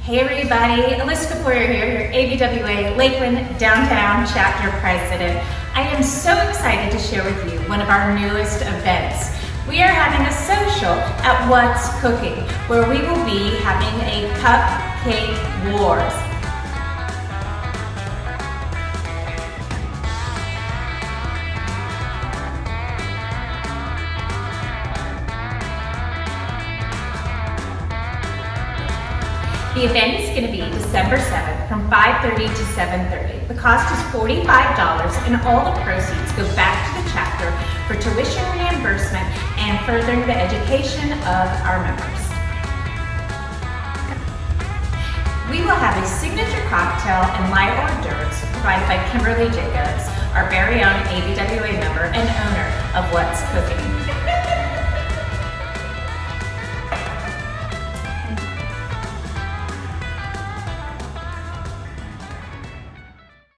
Hey everybody, Alyssa Kapoor here, your ABWA Lakeland Downtown Chapter President. I am so excited to share with you one of our newest events. We are having a social at What's Cooking, where we will be having a Cupcake Wars. The event is going to be December 7th from 5:30 to 7:30. The cost is $45 and all the proceeds go back to the chapter for tuition reimbursement and furthering the education of our members. We will have a signature cocktail and light hors d'oeuvres provided by Kimberly Jacobs, our very own ABWA member and owner of What's Cooking.